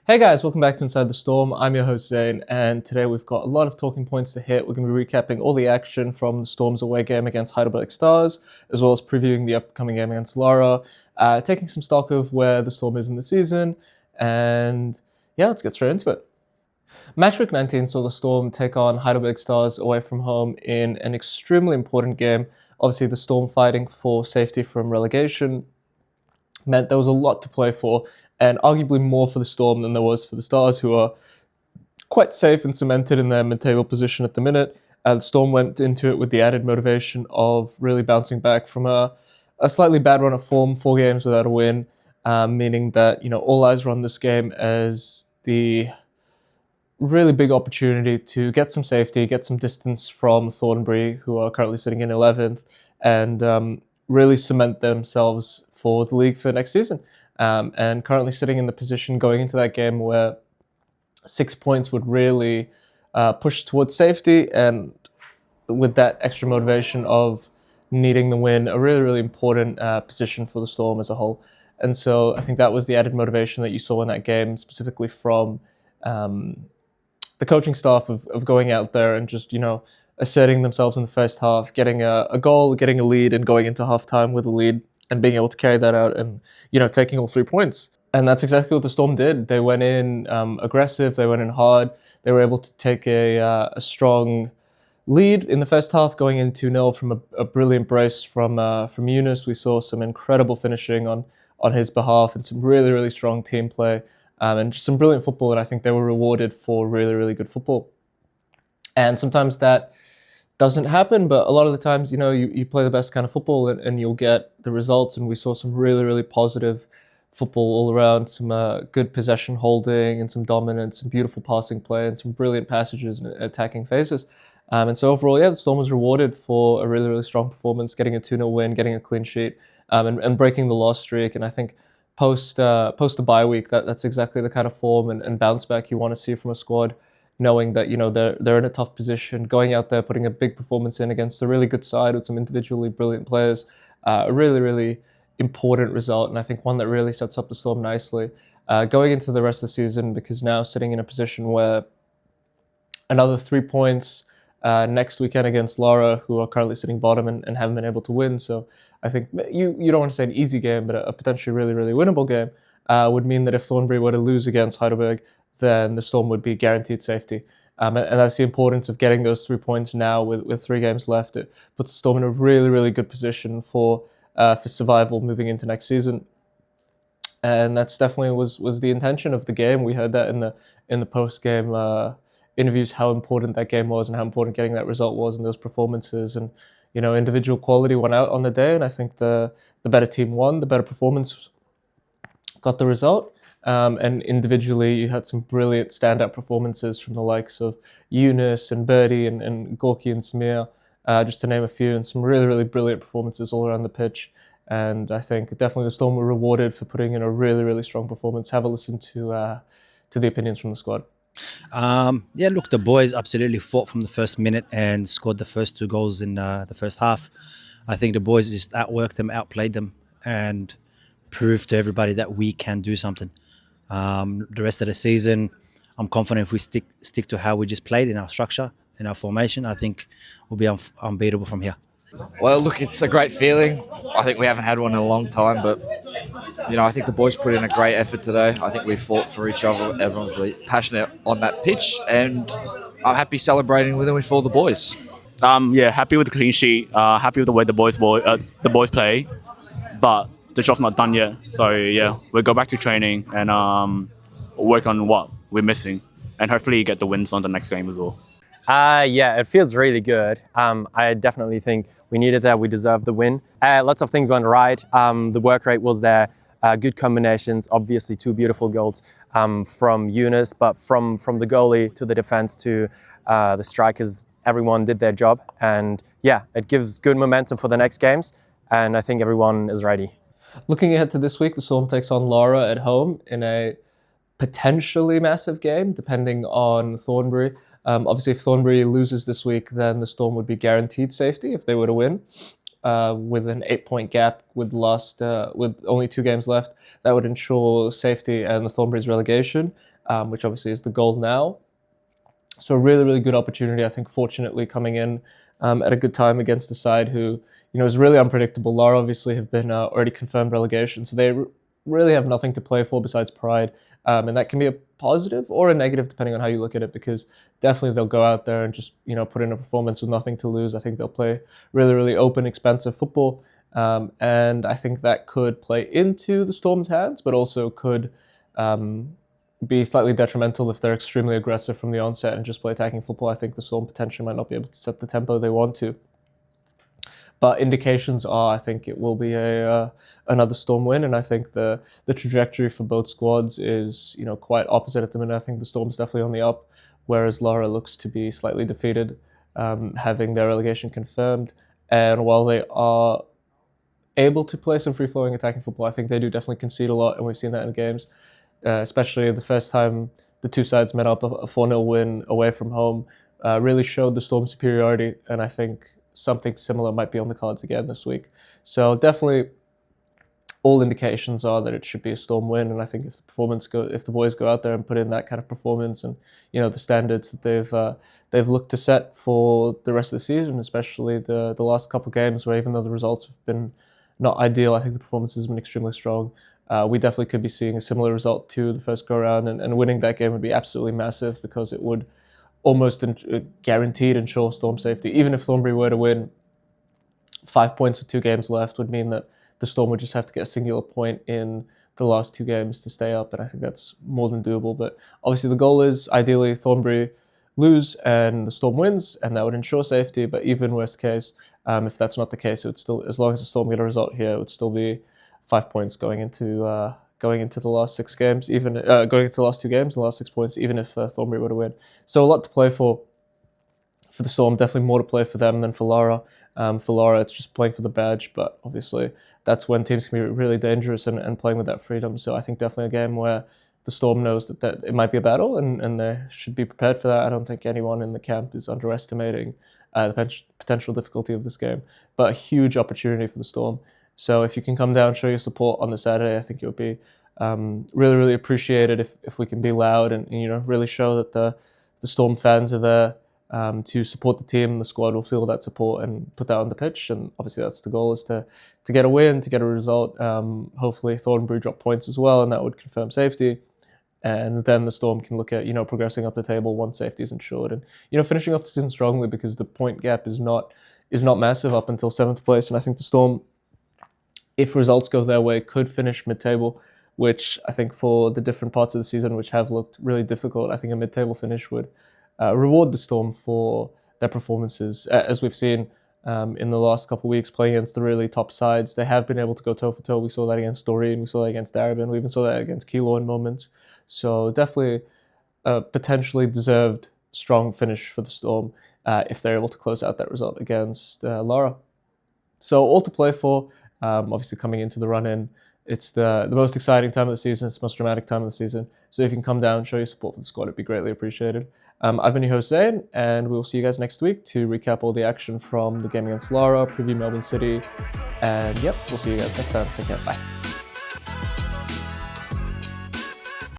Hey guys, welcome back to Inside the Storm. I'm your host Zane, and today we've got a lot of talking points to hit. We're going to be recapping all the action from the Storm's away game against Heidelberg Stars, as well as previewing the upcoming game against Lara, taking some stock of where the Storm is in the season, and yeah, let's get straight into it. Match week 19 saw the Storm take on Heidelberg Stars away from home in an extremely important game. Obviously, the Storm fighting for safety from relegation meant there was a lot to play for, and arguably more for the Storm than there was for the Stars, who are quite safe and cemented in their mid-table position at the minute. The Storm went into it with the added motivation of really bouncing back from a slightly bad run of form, 4 games without a win, meaning that all eyes were on this game as the really big opportunity to get some safety, get some distance from Thornbury, who are currently sitting in 11th, and really cement themselves for the league for next season. And currently sitting in the position going into that game where 6 points would really push towards safety, and with that extra motivation of needing the win, a really, really important position for the Storm as a whole. And so I think that was the added motivation that you saw in that game, specifically from the coaching staff of going out there and just, asserting themselves in the first half, getting a goal, getting a lead, and going into halftime with a lead and being able to carry that out and, taking all 3 points. And that's exactly what the Storm did. They went in aggressive, they went in hard, they were able to take a strong lead in the first half, going in 2-0 from a brilliant brace from Yunus. We saw some incredible finishing on his behalf and some really, really strong team play. And just some brilliant football, and I think they were rewarded for really, really good football. And sometimes that doesn't happen, but a lot of the times, you play the best kind of football and you'll get the results, and we saw some really, really positive football all around, some good possession holding and some dominance, some beautiful passing play and some brilliant passages and attacking phases. And so overall, the Storm was rewarded for a really, really strong performance, getting a 2-0 win, getting a clean sheet, and breaking the loss streak. And I think post the bye week, that's exactly the kind of form and bounce back you want to see from a squad, knowing that they're in a tough position, going out there, putting a big performance in against a really good side with some individually brilliant players. A really, really important result, and I think one that really sets up the Storm nicely going into the rest of the season, because now sitting in a position where another 3 points next weekend against Lara, who are currently sitting bottom and haven't been able to win. So I think you don't want to say an easy game, but a potentially really, really winnable game would mean that if Thornbury were to lose against Heidelberg, then the Storm would be guaranteed safety. And that's the importance of getting those 3 points now with 3 games left. It puts the Storm in a really, really good position for survival moving into next season. And that's definitely was the intention of the game. We heard that in the post-game interviews, how important that game was and how important getting that result was and those performances. And individual quality won out on the day, and I think the better team won, the better performance got the result. And individually, you had some brilliant standout performances from the likes of Yunus and Birdie and Gorky and Samir, just to name a few, and some really, really brilliant performances all around the pitch. And I think definitely the Storm were rewarded for putting in a really, really strong performance. Have a listen to the opinions from the squad. Look, the boys absolutely fought from the first minute and scored the first 2 goals in the first half. I think the boys just outworked them, outplayed them, and proved to everybody that we can do something. The rest of the season, I'm confident if we stick to how we just played in our structure, in our formation, I think we'll be unbeatable from here. Well, look, it's a great feeling. I think we haven't had one in a long time, but I think the boys put in a great effort today. I think we fought for each other. Everyone's really passionate on that pitch, and I'm happy celebrating with them with all the boys. Happy with the clean sheet. Happy with the way the boys play, but the job's not done yet. So we'll go back to training and work on what we're missing, and hopefully get the wins on the next game as well. It feels really good. I definitely think we needed that. We deserved the win. Lots of things went right. The work rate was there. Good combinations. Obviously, 2 beautiful goals from Yunus, but from the goalie to the defense to the strikers, everyone did their job. And it gives good momentum for the next games. And I think everyone is ready. Looking ahead to this week, the Storm takes on Lara at home in a potentially massive game, depending on Thornbury. Obviously, if Thornbury loses this week, then the Storm would be guaranteed safety if they were to win. With an 8-point gap with only 2 games left, that would ensure safety and the Thornbury's relegation. which obviously is the goal now. So a really, really good opportunity, I think, fortunately coming in at a good time against the side who, is really unpredictable. Lara obviously have been already confirmed relegation, so they really have nothing to play for besides pride. And that can be a positive or a negative depending on how you look at it, because definitely they'll go out there and just, put in a performance with nothing to lose. I think they'll play really, really open, expensive football. And I think that could play into the Storm's hands, but also could be slightly detrimental if they're extremely aggressive from the onset and just play attacking football. I think the Storm potentially might not be able to set the tempo they want to. But indications are, I think it will be another Storm win, and I think the trajectory for both squads is quite opposite at the minute. I think the Storm's definitely on the up, whereas Lara looks to be slightly defeated, having their relegation confirmed. And while they are able to play some free-flowing attacking football, I think they do definitely concede a lot, and we've seen that in games, especially the first time the two sides met up. A 4-0 win away from home really showed the Storm superiority, and I think something similar might be on the cards again this week. So definitely all indications are that it should be a Storm win, and I think if the boys go out there and put in that kind of performance and the standards that they've looked to set for the rest of the season, especially the last couple of games where even though the results have been not ideal, I think the performance has been extremely strong. We definitely could be seeing a similar result to the first go around, and winning that game would be absolutely massive because it would almost guaranteed ensure Storm safety. Even if Thornbury were to win, 5 points with 2 games left would mean that the Storm would just have to get a singular point in the last 2 games to stay up, and I think that's more than doable. But obviously the goal is ideally Thornbury lose and the Storm wins, and that would ensure safety. But even worst case, if that's not the case, it would still, as long as the Storm get a result here, it would still be 5 points going into the last 6 games, even going into the last 2 games, the last 6 points, even if Thornbury were to win. So a lot to play for the Storm, definitely more to play for them than for Lara. For Lara, it's just playing for the badge, but obviously that's when teams can be really dangerous and playing with that freedom. So I think definitely a game where the Storm knows that it might be a battle and they should be prepared for that. I don't think anyone in the camp is underestimating the potential difficulty of this game, but a huge opportunity for the Storm. So if you can come down, show your support on the Saturday, I think it would be really, really appreciated if we can be loud and really show that the Storm fans are there to support the team. The squad will feel that support and put that on the pitch. And obviously that's the goal, is to get a win, to get a result. Hopefully Thornbury drop points as well, and that would confirm safety. And then the Storm can look at progressing up the table once safety is ensured, and finishing off the season strongly, because the point gap is not massive up until 7th place. And I think the Storm, if results go their way, could finish mid-table, which I think for the different parts of the season which have looked really difficult, I think a mid-table finish would reward the Storm for their performances. As we've seen in the last couple of weeks, playing against the really top sides, they have been able to go toe-for-toe. We saw that against Doreen, we saw that against Darabin, we even saw that against Kilo in moments. So definitely a potentially deserved strong finish for the Storm if they're able to close out that result against Lara. So all to play for. Obviously coming into the run-in, it's the most exciting time of the season, it's the most dramatic time of the season. So if you can come down, show your support for the squad, it'd be greatly appreciated. I've been your host Zane, and we'll see you guys next week to recap all the action from the game against Lara, preview Melbourne City, and yep, we'll see you guys next time. Take care, bye.